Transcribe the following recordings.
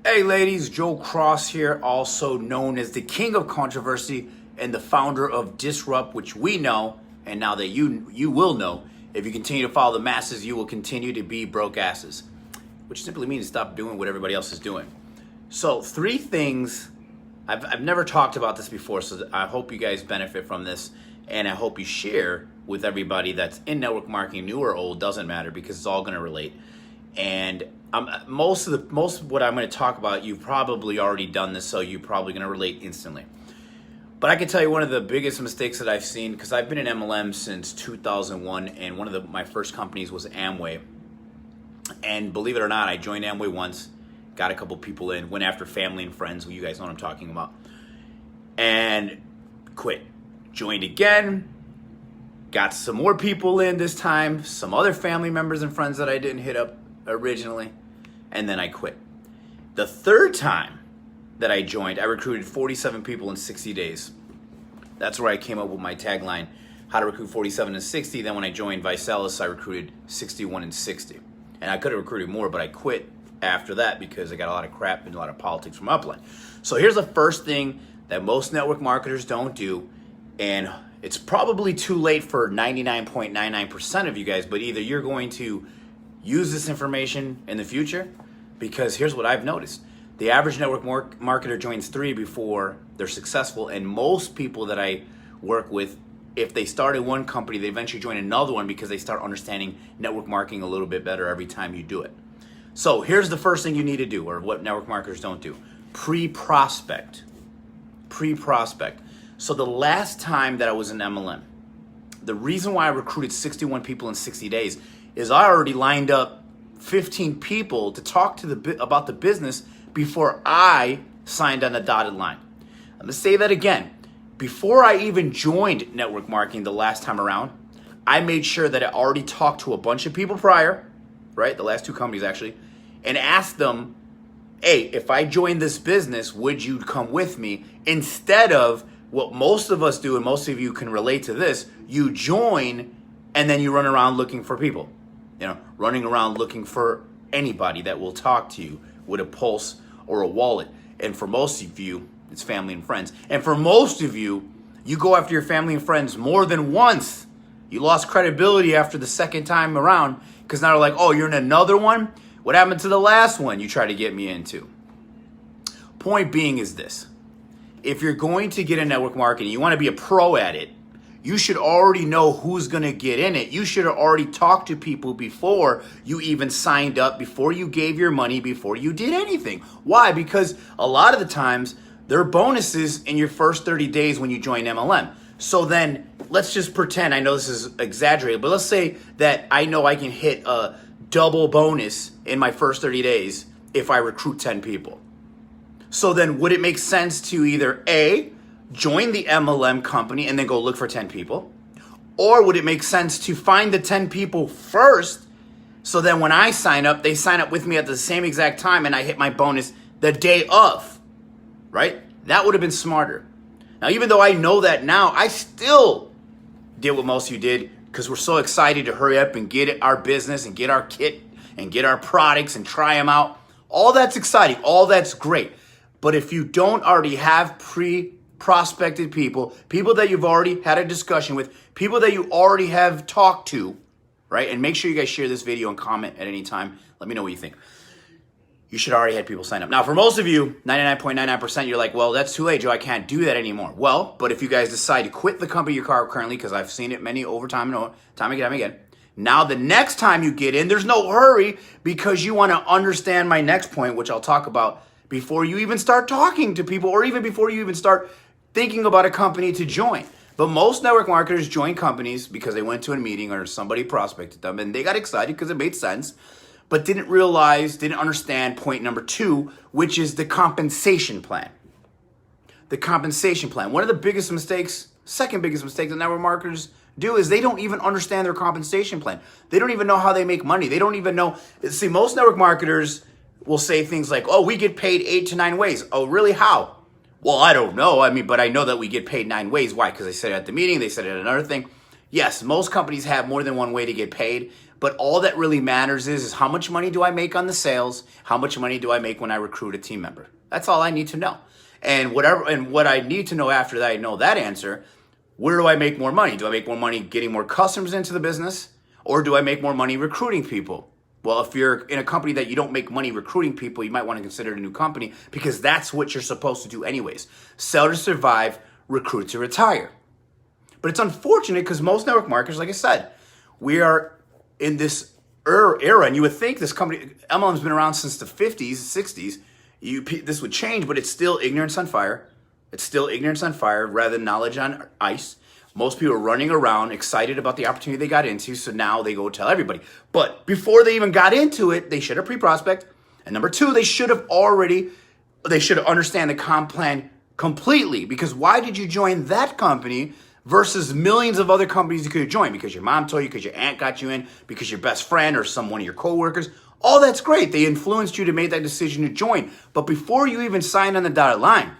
Hey ladies, Joe Cross here, also known as the King of Controversy and the founder of Disrupt, which we know, and now that you will know, if you continue to follow the masses, you will continue to be broke asses, which simply means stop doing what everybody else is doing. So 3 things, I've never talked about this before, so I hope you guys benefit from this, and I hope you share with everybody that's in network marketing, new or old, doesn't matter, because it's all going to relate. And most of what I'm going to talk about, you've probably already done this, so you're probably going to relate instantly. But I can tell you one of the biggest mistakes that I've seen, because I've been in MLM since 2001, and one of my first companies was Amway. And believe it or not, I joined Amway once, got a couple people in, went after family and friends, who you guys know what I'm talking about, and quit. Joined again, got some more people in this time, some other family members and friends that I didn't hit up originally, and then I quit. The 3rd time that I joined, I recruited 47 people in 60 days. That's where I came up with my tagline, how to recruit 47 in 60. Then when I joined Visalis, I recruited 61 in 60. And I could have recruited more, but I quit after that because I got a lot of crap and a lot of politics from upline. So here's the first thing that most network marketers don't do, and it's probably too late for 99.99% of you guys, but either you're going to use this information in the future, because here's what I've noticed. The average network marketer joins 3 before they're successful, and most people that I work with, if they start in one company, they eventually join another one because they start understanding network marketing a little bit better every time you do it. So here's the first thing you need to do, or what network marketers don't do. Pre-prospect. Pre-prospect. So the last time that I was in MLM, the reason why I recruited 61 people in 60 days is I already lined up 15 people to talk to about the business before I signed on the dotted line. I'm going to say that again. Before I even joined network marketing the last time around, I made sure that I already talked to a bunch of people prior, right? The last 2 companies actually, and asked them, hey, if I join this business, would you come with me? Instead of what most of us do, and most of you can relate to this, you join and then you run around looking for people. Running around looking for anybody that will talk to you with a pulse or a wallet. And for most of you, it's family and friends. And for most of you, you go after your family and friends more than once. You lost credibility after the 2nd time around, because now they're like, oh, you're in another one? What happened to the last one you tried to get me into? Point being is this. If you're going to get in network marketing, you want to be a pro at it, you should already know who's going to get in it. You should have already talked to people before you even signed up, before you gave your money, before you did anything. Why? Because a lot of the times, there are bonuses in your first 30 days when you join MLM. So then, let's just pretend, I know this is exaggerated, but let's say that I know I can hit a double bonus in my first 30 days if I recruit 10 people. So then, would it make sense to either A, join the MLM company and then go look for 10 people? Or would it make sense to find the 10 people first, so then when I sign up, they sign up with me at the same exact time and I hit my bonus the day of, right? That would have been smarter. Now, even though I know that now, I still did what most of you did, because we're so excited to hurry up and get our business and get our kit and get our products and try them out. All that's exciting. All that's great. But if you don't already have prospected people that you've already had a discussion with, people that you already have talked to, right? And make sure you guys share this video and comment at any time. Let me know what you think. You should already have people sign up. Now, for most of you, 99.99%, you're like, well, that's too late, Joe. I can't do that anymore. Well, but if you guys decide to quit the company you're currently, because I've seen it many over time and again. Now, the next time you get in, there's no hurry, because you want to understand my next point, which I'll talk about before you even start talking to people, or even before you even start thinking about a company to join. But most network marketers join companies because they went to a meeting or somebody prospected them and they got excited because it made sense, but didn't understand point number 2, which is the compensation plan. The compensation plan. One of the biggest mistakes, second biggest mistake that network marketers do is they don't even understand their compensation plan. They don't even know how they make money. They don't even know. See, most network marketers will say things like, oh, we get paid 8 to 9 ways. Oh, really? How? Well, I don't know. But I know that we get paid 9 ways. Why? Because they said it at the meeting. They said it at another thing. Yes, most companies have more than one way to get paid, but all that really matters is how much money do I make on the sales? How much money do I make when I recruit a team member? That's all I need to know. And what I need to know after that, I know that answer, where do I make more money? Do I make more money getting more customers into the business, or do I make more money recruiting people? Well, if you're in a company that you don't make money recruiting people, you might want to consider it a new company, because that's what you're supposed to do anyways. Sell to survive, recruit to retire. But it's unfortunate because most network marketers, like I said, we are in this era, and you would think this company, MLM's been around since the 50s, 60s. This would change, but it's still ignorance on fire. It's still ignorance on fire rather than knowledge on ice. Most people are running around excited about the opportunity they got into, so now they go tell everybody. But before they even got into it, they should have pre-prospect. And number two, they should have understand the comp plan completely. Because why did you join that company versus millions of other companies you could have joined? Because your mom told you, because your aunt got you in, because your best friend or one of your coworkers. All that's great. They influenced you to make that decision to join. But before you even sign on the dotted line,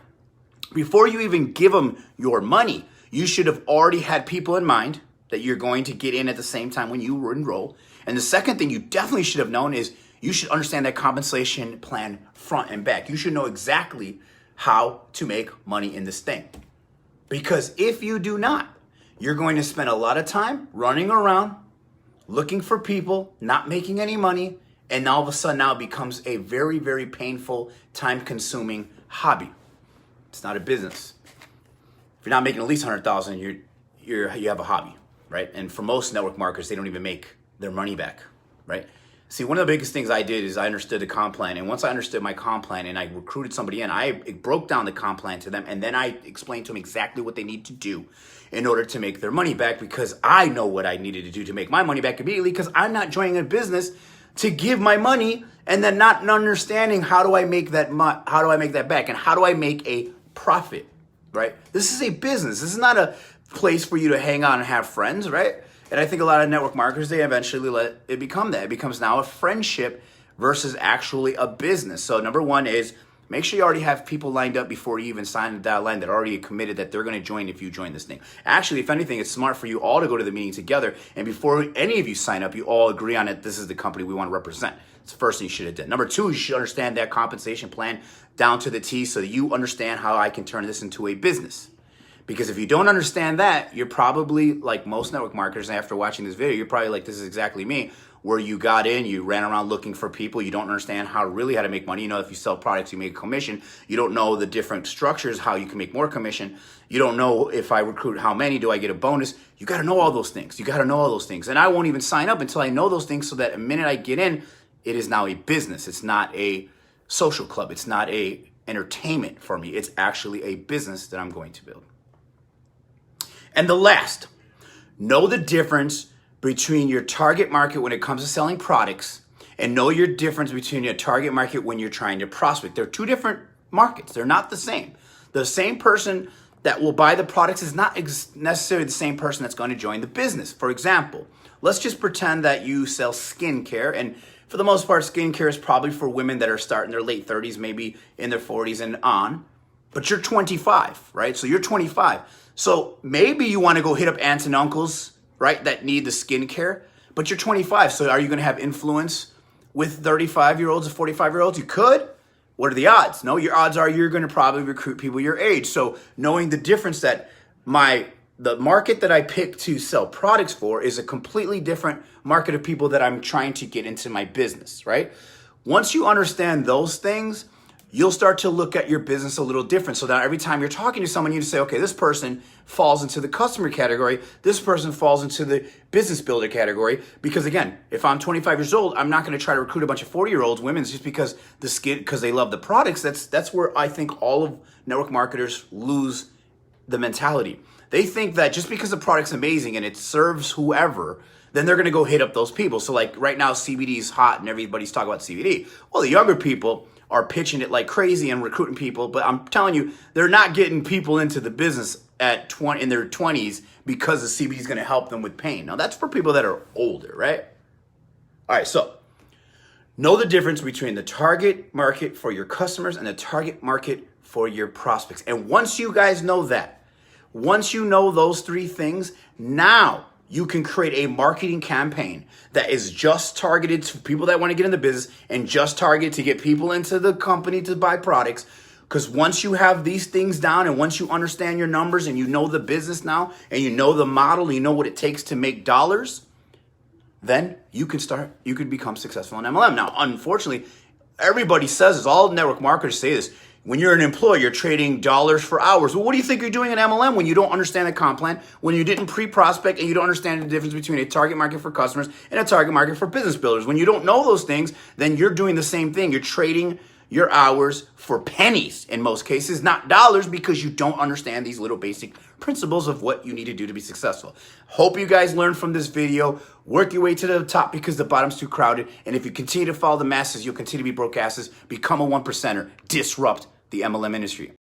before you even give them your money, you should have already had people in mind that you're going to get in at the same time when you enroll. And the second thing you definitely should have known is you should understand that compensation plan front and back. You should know exactly how to make money in this thing. Because if you do not, you're going to spend a lot of time running around, looking for people, not making any money, and all of a sudden now it becomes a very, very painful, time-consuming hobby. It's not a business. If you're not making at least $100,000, you have a hobby, right? And for most network marketers, they don't even make their money back, right? See, one of the biggest things I did is I understood the comp plan. And once I understood my comp plan and I recruited somebody in, I broke down the comp plan to them. And then I explained to them exactly what they need to do in order to make their money back, because I know what I needed to do to make my money back immediately, because I'm not joining a business to give my money and then not understanding how do I make that back, and how do I make a profit, right? This is a business. This is not a place for you to hang out and have friends, right? And I think a lot of network marketers, they eventually let it become that. It becomes now a friendship versus actually a business. So number one is make sure you already have people lined up before you even sign the dotted line that are already committed that they're going to join if you join this thing. Actually, if anything, it's smart for you all to go to the meeting together. And before any of you sign up, you all agree on it. This is the company we want to represent. It's the first thing you should have done. Number two, you should understand that compensation plan down to the T so that you understand how I can turn this into a business. Because if you don't understand that, you're probably like most network marketers. And after watching this video, you're probably like, this is exactly me, where you got in, you ran around looking for people. You don't understand how to make money. You know, if you sell products, you make a commission. You don't know the different structures, how you can make more commission. You don't know if I recruit, how many do I get a bonus? You got to know all those things. You got to know all those things. And I won't even sign up until I know those things, so that the minute I get in, it is now a business. It's not a social club. It's not a entertainment for me. It's actually a business that I'm going to build. And the last, know the difference between your target market when it comes to selling products, and know your difference between your target market when you're trying to prospect. They're two different markets. They're not the same. The same person that will buy the products is not necessarily the same person that's going to join the business. For example, let's just pretend that you sell skincare, and for the most part, skincare is probably for women that are starting their late 30s, maybe in their 40s and on, but you're 25, right? So you're 25. So maybe you want to go hit up aunts and uncles, right, that need the skincare, but you're 25. So are you going to have influence with 35-year-olds or 45-year-olds? You could. What are the odds? No, your odds are you're going to probably recruit people your age. So knowing the difference that the market that I pick to sell products for is a completely different market of people that I'm trying to get into my business, right? Once you understand those things, you'll start to look at your business a little different. So that every time you're talking to someone, you say, okay, this person falls into the customer category. This person falls into the business builder category. Because again, if I'm 25 years old, I'm not going to try to recruit a bunch of 40-year-olds, women, just because because they love the products. That's where I think all of network marketers lose the mentality. They think that just because the product's amazing and it serves whoever, then they're going to go hit up those people. So like right now, CBD is hot and everybody's talking about CBD. Well, the younger people are pitching it like crazy and recruiting people, but I'm telling you, they're not getting people into the business in their 20s because the CBD is going to help them with pain. Now, that's for people that are older, right? All right, so know the difference between the target market for your customers and the target market for your prospects. And once you guys know that, once you know those three things, now you can create a marketing campaign that is just targeted to people that want to get in the business and just targeted to get people into the company to buy products. Because once you have these things down and once you understand your numbers and you know the business now and you know the model, and you know what it takes to make dollars, then you can become successful in MLM. Now, unfortunately, everybody says this, all network marketers say this. When you're an employee, you're trading dollars for hours. Well, what do you think you're doing in MLM when you don't understand the comp plan, when you didn't pre-prospect and you don't understand the difference between a target market for customers and a target market for business builders? When you don't know those things, then you're doing the same thing. You're trading your hours for pennies in most cases, not dollars, because you don't understand these little basic principles of what you need to do to be successful. Hope you guys learned from this video. Work your way to the top because the bottom's too crowded. And if you continue to follow the masses, you'll continue to be broke asses. Become a 1%er. Disrupt the MLM industry.